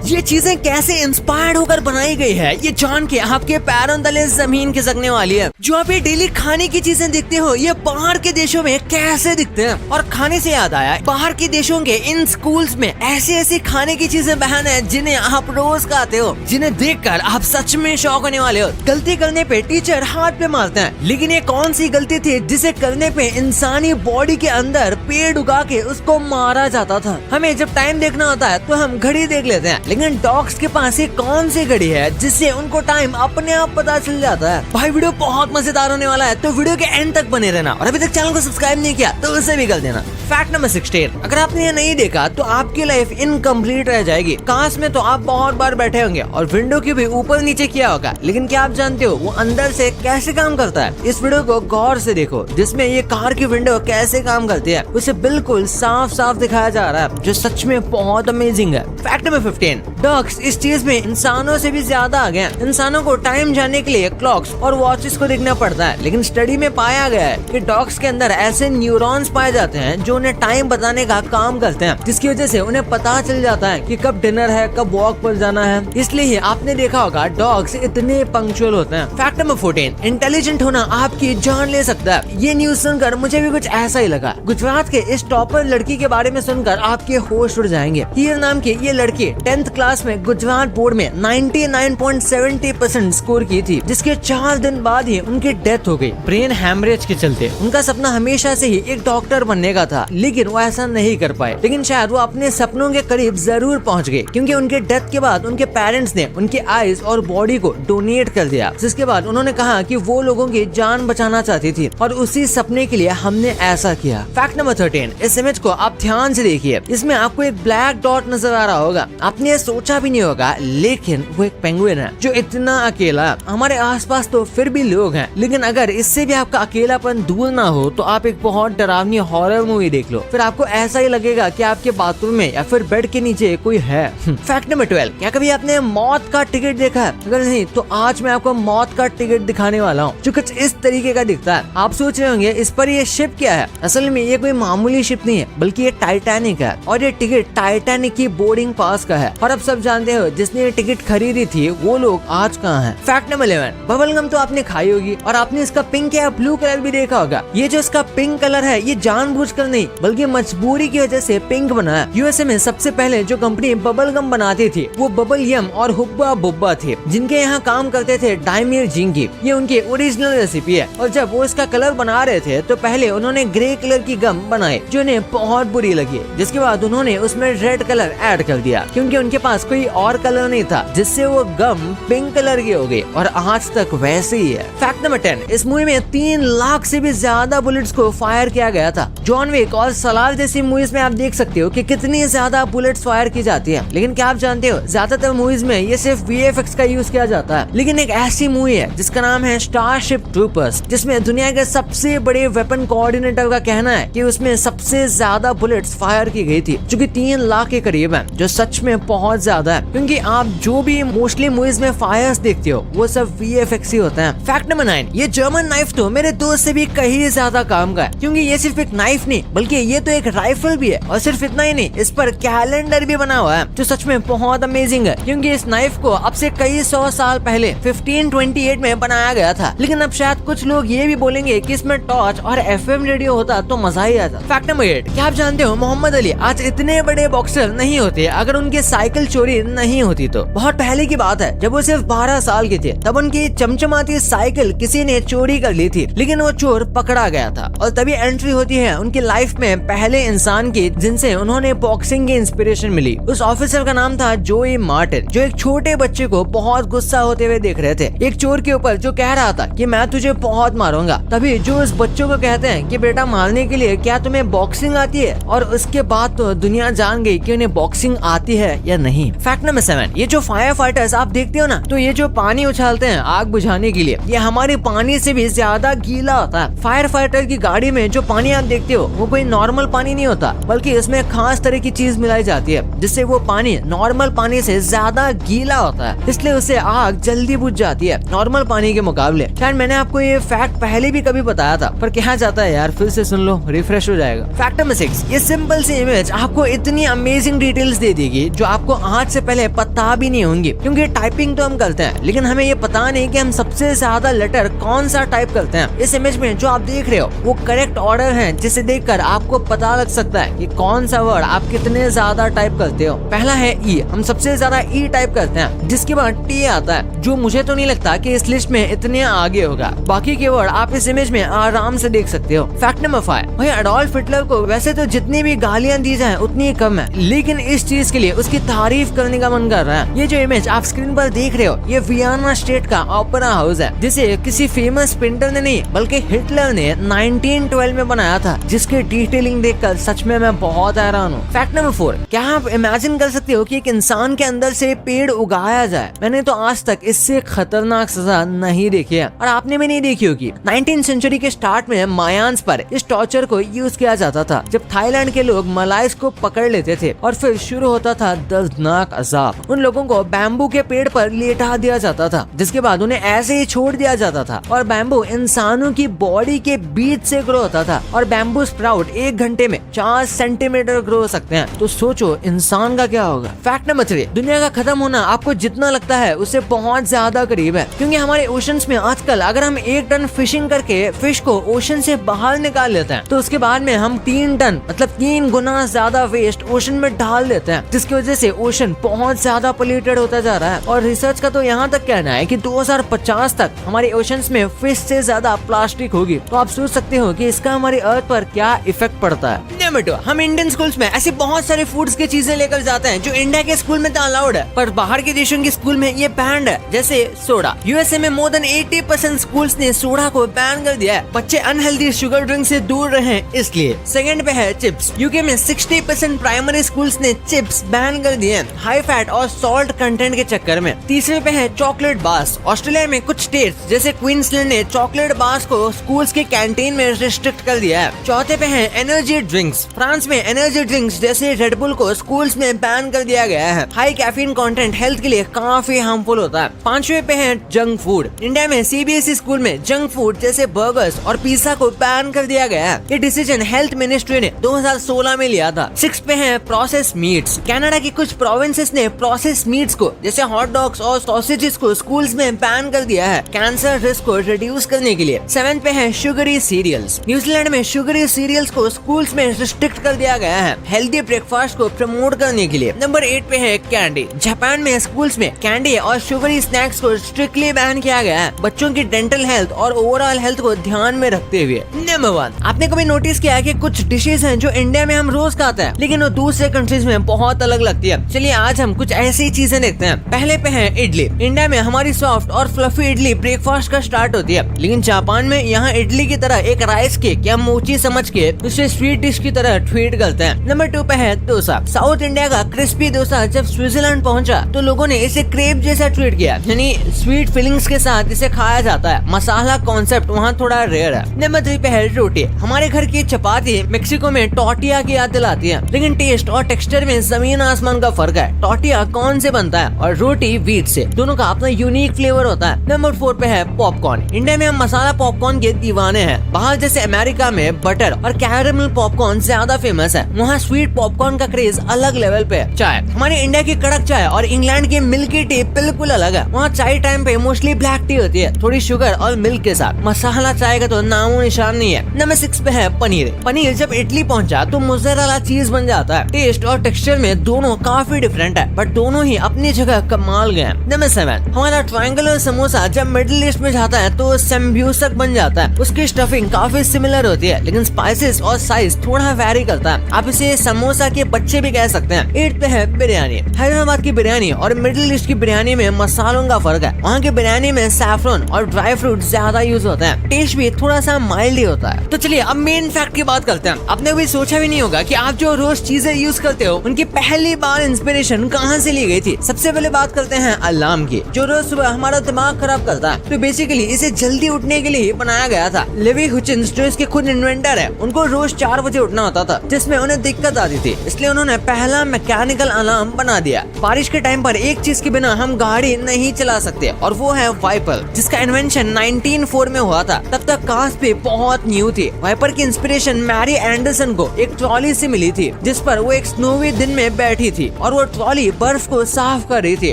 ये चीजें कैसे इंस्पायर्ड होकर बनाई गई है ये जान के आपके पैरों तले जमीन खिसकने वाली है। जो आप ये डेली खाने की चीजें देखते हो ये बाहर के देशों में कैसे दिखते हैं। और खाने से याद आया, बाहर के देशों के इन स्कूल्स में ऐसी ऐसी खाने की चीजें बहन है जिन्हें आप रोज खाते हो, जिन्हें देखकर आप सच में शौक होने वाले हो। गलती करने पे टीचर हाथ पे मारते हैं, लेकिन ये कौन सी गलती थी जिसे करने पे इंसानी बॉडी के अंदर पेड़ उगा के उसको मारा जाता था। हमें जब टाइम देखना होता है तो हम घड़ी देख लेते हैं, लेकिन डॉग्स के पास ये कौन सी घड़ी है जिससे उनको टाइम अपने आप पता चल जाता है। भाई वीडियो बहुत मजेदार होने वाला है, तो वीडियो के एंड तक बने रहना। और अभी तक चैनल को सब्सक्राइब नहीं किया तो उसे भी कर देना। फैक्ट नंबर 16, अगर आपने ये नहीं देखा तो आपकी लाइफ इनकम्प्लीट रह जाएगी। काश में तो आप बहुत बार बैठे होंगे और विंडो की भी ऊपर नीचे किया होगा, लेकिन क्या आप जानते हो वो अंदर से कैसे काम करता है? इस वीडियो को गौर से देखो, जिसमें ये कार की विंडो कैसे काम करती है उसे बिल्कुल साफ साफ दिखाया जा रहा है, जो सच में बहुत अमेजिंग है। फैक्ट नंबर 15, डॉग्स इस चीज में इंसानों से भी ज्यादा आगे हैं। इंसानों को टाइम जानने के लिए क्लॉक्स और वॉचेस को देखना पड़ता है, लेकिन स्टडी में पाया गया है कि डॉग्स के अंदर ऐसे न्यूरॉन्स पाए जाते हैं जो उन्हें टाइम बताने का काम करते हैं, जिसकी वजह से उन्हें पता चल जाता है कि कब डिनर है, कब वॉक पर जाना है। इसलिए ही आपने देखा होगा डॉग्स इतने पंक्चुअल होते हैं। फैक्ट नंबर 14, इंटेलिजेंट होना आपकी जान ले सकता है। ये न्यूज सुनकर मुझे भी कुछ ऐसा ही लगा। गुजरात के इस टॉपर लड़की के बारे में सुनकर आपके होश उड़ जाएंगे। हीर नाम की ये लड़की 10th क्लास में गुजरात बोर्ड में 99.70% स्कोर की थी, जिसके 4 दिन बाद ही उनकी डेथ हो गई ब्रेन हैमरेज के चलते। उनका सपना हमेशा से ही एक डॉक्टर बनने का था, लेकिन वो ऐसा नहीं कर पाए। लेकिन शायद वो अपने सपनों के करीब जरूर पहुंच गए, क्योंकि उनके डेथ के बाद उनके पेरेंट्स ने उनके आईज और बॉडी को डोनेट कर दिया। जिसके बाद उन्होंने कहा कि वो लोगों की जान बचाना चाहती थी और उसी सपने के लिए हमने ऐसा किया। फैक्ट नंबर 13, इस इमेज को आप ध्यान से देखिए। इसमें आपको एक ब्लैक डॉट नजर आ रहा होगा। आपने ये सोचा भी नहीं होगा, लेकिन वो एक पेंगुइन है जो इतना अकेला है। हमारे आसपास तो फिर भी लोग हैं, लेकिन अगर इससे भी आपका अकेलापन दूर ना हो तो आप एक बहुत डरावनी हॉरर मूवी देख लो, फिर आपको ऐसा ही लगेगा कि आपके बाथरूम में या फिर बेड के नीचे कोई है। फैक्ट नंबर 12, क्या कभी आपने मौत का टिकट देखा है? अगर नहीं तो आज मैं आपको मौत का टिकट दिखाने वाला हूँ, जो कुछ इस तरीके का दिखता है। आप सोच रहे होंगे इस पर ये शिप क्या है? असल में ये कोई मामूली शिप नहीं है, बल्कि ये टाइटैनिक है, और ये टिकट टाइटैनिक की बोर्डिंग पास का है। और अब सब जानते हो जिसने ये टिकट खरीदी थी वो लोग आज कहाँ हैं? फैक्ट नंबर 11, बबल गम तो आपने खाई होगी और आपने इसका पिंक या ब्लू कलर भी देखा होगा। ये जो इसका पिंक कलर है ये जानबूझकर नहीं बल्कि मजबूरी की वजह से पिंक बना है। यूएसए में सबसे पहले जो कंपनी बबल गम बनाती थी वो बबल यम और हुब्बा बुब्बा थी, जिनके यहाँ काम करते थे डायमीर जिंगी। ये उनकी ओरिजिनल रेसिपी है, और जब वो इसका कलर बना रहे थे तो पहले उन्होंने ग्रे कलर की गम बनाई जो उन्हें बहुत बुरी लगी, जिसके बाद उन्होंने उसमें रेड कलर ऐड कर दिया, क्योंकि उनके पास कोई और कलर नहीं था, जिससे वो गम पिंक कलर की हो गई, और आज तक वैसे ही है। फैक्ट नंबर 10, इस मूवी में 3 लाख से भी ज्यादा बुलेट्स को फायर किया गया था। जॉन विक और सलार जैसी मूवीज में आप देख सकते हो कि कितनी ज्यादा बुलेट्स फायर की जाती है, लेकिन क्या आप जानते हो ज्यादातर मूवीज में ये सिर्फ VFX का यूज किया जाता है। लेकिन एक ऐसी मूवी है जिसका नाम है स्टारशिप ट्रूपर्स, जिसमें दुनिया के सबसे बड़े वेपन कोऑर्डिनेटर का कहना है कि उसमें सबसे ज्यादा बुलेट्स फायर की गई थी, जो कि 3 लाख के करीब है, जो सच में बहुत ज्यादा है, क्योंकि आप जो भी मोस्टली मूवीज में फायर्स देखते हो वो सब VFX ही होता है। फैक्ट नंबर 9, ये जर्मन नाइफ तो मेरे दोस्त से भी कहीं ज्यादा काम का है, क्योंकि ये सिर्फ एक नाइफ नहीं बल्कि ये तो एक राइफल भी है। और सिर्फ इतना ही नहीं, इस पर कैलेंडर भी बना हुआ है, जो सच में बहुत अमेजिंग है, क्योंकि इस नाइफ को अब से कई 100 साल पहले 1528 में बनाया गया था। लेकिन अब शायद कुछ लोग ये भी बोलेंगे कि इसमें टॉर्च और FM रेडियो होता तो मजा ही आता। फैक्ट नंबर 8, क्या आप जानते हो मोहम्मद अली आज इतने बड़े बॉक्सर नहीं होते अगर उनकी साइकिल चोरी नहीं होती तो। बहुत पहले की बात है, जब वो सिर्फ 12 साल के थे, तब उनकी चमचमाती साइकिल किसी ने चोरी कर ली थी, लेकिन वो चोर पकड़ा गया था। और तभी एंट्री होती है उनकी लाइफ में पहले इंसान की जिनसे उन्होंने बॉक्सिंग की इंस्पिरेशन मिली। उस ऑफिसर का नाम था जोई मार्टिन, जो एक छोटे बच्चे को बहुत गुस्सा होते हुए देख रहे थे, एक चोर के ऊपर जो कह रहा था कि मैं तुझे बहुत मारूंगा। तभी जो उस बच्चों को कहते हैं कि बेटा मारने के लिए क्या तुम्हें बॉक्सिंग आती है? और उसके बाद तो दुनिया जान गई कि उन्हें बॉक्सिंग आती है या नहीं। फैक्ट नंबर 7, ये जो फायर फाइटर्स आप देखते हो ना, तो ये जो पानी उछालते हैं आग बुझाने के लिए, ये हमारे पानी से भी ज्यादा गीला होता है। फायर फाइटर की गाड़ी में जो पानी आप देखते देखते हो वो कोई नॉर्मल पानी नहीं होता, बल्कि इसमें खास तरह की चीज मिलाई जाती है जिससे वो पानी नॉर्मल पानी से ज्यादा गीला होता है, इसलिए उससे आग जल्दी बुझ जाती है नॉर्मल पानी के मुकाबले। शायद मैंने आपको ये फैक्ट पहले भी कभी बताया था, पर कहा जाता है यार फिर से सुन लो, रिफ्रेश हो जाएगा। फैक्ट नंबर 6, ये सिंपल सी इमेज आपको इतनी अमेजिंग डिटेल्स दे देगी जो आपको आज से पहले पता भी नहीं होंगी, क्योंकि टाइपिंग तो हम करते हैं लेकिन हमें ये पता नहीं कि हम सबसे ज्यादा लेटर कौन सा टाइप करते हैं। इस इमेज में जो आप देख रहे हो वो करेक्ट ऑर्डर है, जिसे देखकर आपको पता लग सकता है कि कौन सा वर्ड आप कितने ज्यादा टाइप करते हो। पहला है ई, हम सबसे ज्यादा ई टाइप करते हैं, जिसके बाद टी आता है, जो मुझे तो नहीं लगता कि इस लिस्ट में इतने आगे होगा। बाकी के वर्ड आप इस इमेज में आराम से देख सकते हो। फैक्ट नंबर 5, भाई एडोल्फ हिटलर को वैसे तो जितनी भी गालियां दी जाए उतनी ही कम है, लेकिन इस चीज के लिए उसकी तारीफ करने का मन कर रहा है। ये जो इमेज आप स्क्रीन पर देख रहे हो ये वियना स्टेट का ओपेरा हाउस है, जिसे किसी फेमस पेंटर ने नहीं बल्कि हिटलर ने 1912 में बनाया था, जिसकी डिटेलिंग देखकर सच में मैं बहुत हैरान हूँ। फैक्ट नंबर 4, क्या आप इमेजिन कर सकते हो कि एक इंसान के अंदर से पेड़ उगाया जाए? मैंने तो आज तक इससे खतरनाक सजा नहीं देखी है, और आपने भी नहीं देखी होगी। 19th सेंचुरी के स्टार्ट में मायान्स पर इस टॉर्चर को यूज किया जाता था, जब थाईलैंड के लोग मलाइस को पकड़ लेते थे और फिर शुरू होता था दर्दनाक अजाब। उन लोगों को बैम्बू के पेड़ पर लेटा दिया जाता था, जिसके बाद उन्हें ऐसे ही छोड़ दिया जाता था, और बैम्बू इंसानों की बॉडी के बीच से ग्रो होता था, और बैम्बू स्प्राउट 1 घंटे में 4 सेंटीमीटर ग्रो हो सकते हैं। तो सोचो इंसान का क्या होगा। फैक्ट नंबर 3, दुनिया का खत्म होना आपको जितना लगता है उससे बहुत ज्यादा करीब है, क्योंकि हमारे ओशंस में आजकल अगर हम 1 टन फिशिंग करके फिश को ओशन से बाहर निकाल लेते हैं, तो उसके बाद में हम 3 टन मतलब 3 गुना ज्यादा वेस्ट ओशन में डाल देते हैं, जिसकी वजह से ओशन बहुत ज्यादा पोल्यूटेड होता जा रहा है। और रिसर्च का तो यहाँ तक कहना है कि 2050 तक हमारे ओशंस में फिश से ज्यादा प्लास्टिक होगी। तो आप सोच सकते हो कि इसका हमारे अर्थ पर क्या इफेक्ट पड़ता है। नंबर 2, हम इंडियन स्कूल्स में ऐसी बहुत सारे फूड्स की चीजें लेकर जाते हैं जो इंडिया के स्कूल में तो अलाउड है, पर बाहर के देशों के स्कूल में ये बैंड है, जैसे सोडा। यूएसए में मोर देन 80% स्कूल्स ने सोडा को बैन कर दिया है, बच्चे अनहेल्दी शुगर ड्रिंक से दूर रहे इसलिए। सेकंड पे है चिप्स। यूके में 60% प्राइमरी स्कूल्स ने चिप्स बैन कर दिए हैं, हाई फैट और सॉल्ट कंटेंट के चक्कर में। तीसरे पे है चॉकलेट बार्स। ऑस्ट्रेलिया में कुछ स्टेट्स जैसे क्वींसलैंड ने चॉकलेट बार्स को स्कूल्स के कैंटीन में रिस्ट्रिक्ट कर दिया है। चौथे पे है एनर्जी ड्रिंक्स। फ्रांस में एनर्जी ड्रिंक्स जैसे रेड बुल को स्कूल्स में बैन कर दिया गया है। हाई कैफीन कंटेंट हेल्थ के लिए काफी हार्मफुल होता है। पांचवें पे है जंक फूड। इंडिया में सीबीएसई स्कूल में जंक फूड जैसे बर्गर्स और पिज्जा को बैन कर दिया गया है। ये डिसीजन हेल्थ मिनिस्ट्री ने 2016 में लिया था। 6 पे है प्रोसेस मीट्स। कनाडा की कुछ प्रोविंसेस ने प्रोसेस मीट्स को जैसे हॉट डॉग्स और सॉसेजेस को स्कूल्स में बैन कर दिया है, कैंसर रिस्क को रिड्यूस करने के लिए। 7 पे है शुगरी सीरियल्स। न्यूजीलैंड में शुगरी सीरियल्स को स्कूल्स में रिस्ट्रिक्ट कर दिया गया है, हेल्दी ब्रेकफास्ट को प्रमोट करने के लिए। नंबर 8 पे है कैंडी। जापान में स्कूल्स में कैंडी और शुगरी स्नैक्स को स्ट्रिक्टली बैन किया गया है, बच्चों की डेंटल हेल्थ और ओवरऑल हेल्थ को ध्यान में रखते हुए। नंबर 1, आपने कभी नोटिस किया है कि कुछ डिशेज हैं जो इंडिया में हम रोज खाते हैं लेकिन वो दूसरे कंट्रीज में बहुत अलग लगती है। चलिए आज हम कुछ ऐसी चीजें देखते हैं। पहले पे है इडली। इंडिया में हमारी सॉफ्ट और फ्लफी इडली ब्रेकफास्ट का स्टार्ट होती है, लेकिन जापान में यहाँ इडली की तरह एक राइस केक या मोची समझ के उसे स्वीट डिश की तरह ट्रीट करते हैं। नंबर 2 पे है डोसा। साउथ इंडिया का क्रिस्पी डोसा जब स्विट्जरलैंड पहुंचा तो लोगों ने इसे क्रेप जैसा ट्रीट किया, यानी स्वीट फीलिंग्स के साथ इसे खाया जाता है। मसाला कॉन्सेप्ट वहाँ थोड़ा रेयर है। नंबर 3 पे है रोटी। हमारे घर की चपाती मेक्सिको में टॉर्टिया की याद दिलाती है, लेकिन टेस्ट और टेक्सचर में जमीन आसमान का फर्क है। टॉर्टिया कॉर्न से बनता है और रोटी व्हीट से, दोनों का अपना यूनिक फ्लेवर होता है। नंबर 4 पे है पॉपकॉर्न। इंडिया में हम मसाला पॉपकॉर्न के दीवाने हैं। बाहर जैसे अमेरिका में बटर और कैरेमल पॉपकॉर्न ज्यादा फेमस है, वहाँ स्वीट पॉपकॉर्न का क्रेज अलग लेवल पे है। चाय, हमारे इंडिया की कड़क चाय और इंग्लैंड की मिल्की टी बिल्कुल अलग है। वहाँ चाय टाइम पे मोस्टली ब्लैक टी होती है, थोड़ी शुगर और मिल्क के साथ। मसाला चाय का तो नामो निशान नहीं है। नंबर 6 पे है पनीर। पनीर जब इटली पहुंचा तो मोज़रेला चीज बन जाता है। टेस्ट और टेक्सचर में दोनों काफी डिफरेंट है, बट दोनों ही अपनी जगह कमाल गए। नंबर 7, हमारा ट्रायंगुलर समोसा जब मिडिल ईस्ट में जाता है तो सेम्ब्यूसक बन जाता है। उसकी स्टफिंग काफी सिमिलर होती है, लेकिन स्पाइसेस और साइज थोड़ा वेरी करता है। आप इसे समोसा के बच्चे भी कह सकते हैं। 8 पे है बिरयानी। हैदराबाद की बिरयानी और मिडिल ईस्ट की बिरयानी में मसालों का फर्क है। वहाँ की बिरयानी में सैफरन और ड्राई फ्रूट ज्यादा यूज होता है, टेस्ट भी थोड़ा सा माइल्ड ही होता है। तो चलिए अब मेन फैक्ट की बात करते हैं। आपने भी सोचा भी नहीं होगा कि आप जो रोज चीजें यूज करते हो उनकी पहली बार इंस्पिरेशन कहाँ से ली गई थी। सबसे पहले बात करते हैं अलार्म की, जो रोज सुबह हमारा दिमाग खराब करता है। तो बेसिकली इसे जल्दी उठने के लिए बनाया गया था। लेवी हुचिन्स जो इसके खुद इन्वेंटर है उनको रोज 4 बजे उठना होता था, जिसमें उन्हें दिक्कत आती थी, इसलिए उन्होंने पहला मैकेनिकल अलार्म बना दिया। बारिश के टाइम पर एक चीज के बिना हम गाड़ी नहीं चला सकते और वो है वाइपर, जिसका इन्वेंशन 1904 में हुआ था। तब तक कार्स पे बहुत न्यू थी। वाइपर की इंस्पिरेशन मैरी एंडरसन को एक ट्रॉली से मिली थी, जिस पर वो एक स्नोवी दिन में बैठी थी और वो ट्रॉली बर्फ को साफ कर रही थी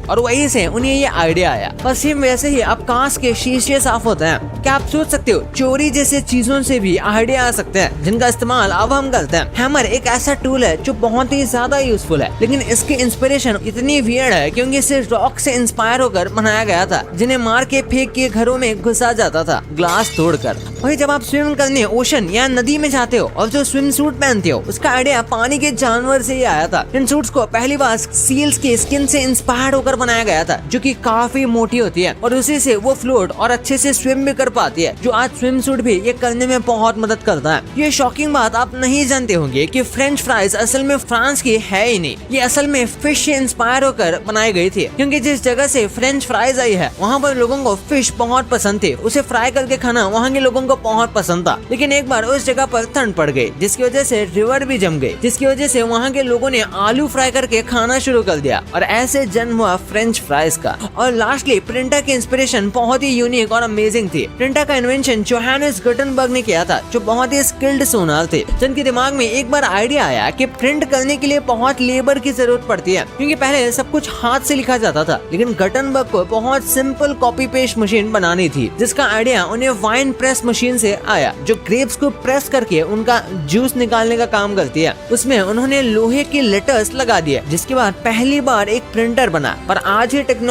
और वहीं से उन्हें ये आइडिया आया। बस सेम वैसे ही अब कार्स के शीशे साफ होते हैं। क्या आप सोच सकते हो चोरी जैसे चीजों से भी आइडिया आ सकते हैं, जिनका इस्तेमाल अब हम करते हैं। हैमर एक ऐसा टूल है जो बहुत ही ज्यादा यूजफुल है, लेकिन इसकी इंस्पिरेशन इतनी वियर्ड है क्योंकि इसे रॉक से इंस्पायर होकर बनाया गया था, जिन्हें मार के फेंक के घरों में घुसा जाता था ग्लास तोड़कर। वही जब आप स्विम करने ओशन या नदी में जाते हो और जो स्विम सूट पहनते हो, उसका आइडिया पानी के जानवर से ही आया था। इन सूट्स को पहली बार सील्स के स्किन से इंस्पायर होकर बनाया गया था, जो कि काफी मोटी होती है और उसी से वो फ्लोट और अच्छे से स्विम भी कर पाती है, जो आज स्विम सूट भी ये करने में बहुत मदद करता है। ये शॉकिंग बात आप नहीं जानते होंगे कि फ्रेंच फ्राइज असल में फ्रांस की है ही नहीं, ये असल में फिश से इंस्पायर होकर बनाई गई थी, क्योंकि जिस जगह से फ्रेंच फ्राइज आई है वहाँ पर लोगों को फिश बहुत पसंद थी। उसे फ्राई करके खाना वहाँ के लोगों को बहुत पसंद था, लेकिन एक बार उस जगह पर ठंड पड़ गई, जिसकी वजह से रिवर भी जम गई, जिसकी वजह से वहाँ के लोगों ने आलू फ्राई करके खाना शुरू कर दिया और ऐसे जन्म हुआ फ्रेंच फ्राइज का। और लास्टली प्रिंटर की इंस्पिरेशन बहुत ही यूनिक और अमेजिंग थी। प्रिंटर का इन्वेंशन जोहानिस गुटेनबर्ग ने किया था, जो बहुत ही स्किल्ड सोनार थे, जिनके दिमाग में एक बार आइडिया आया कि प्रिंट करने के लिए बहुत लेबर की जरूरत पड़ती है, क्योंकि पहले सब कुछ हाथ से लिखा जाता था। लेकिन गुटेनबर्ग को बहुत सिंपल कॉपी पेस्ट मशीन बनानी थी, जिसका आइडिया उन्हें वाइन प्रेस मशीन से आया, जो ग्रेप्स को प्रेस करके उनका जूस निकालने का काम करती है। उसमें उन्होंने लोहे के लेटर्स लगा दिए, जिसके बाद पहली बार एक प्रिंटर बना। पर आज ये टेक्नोलॉजी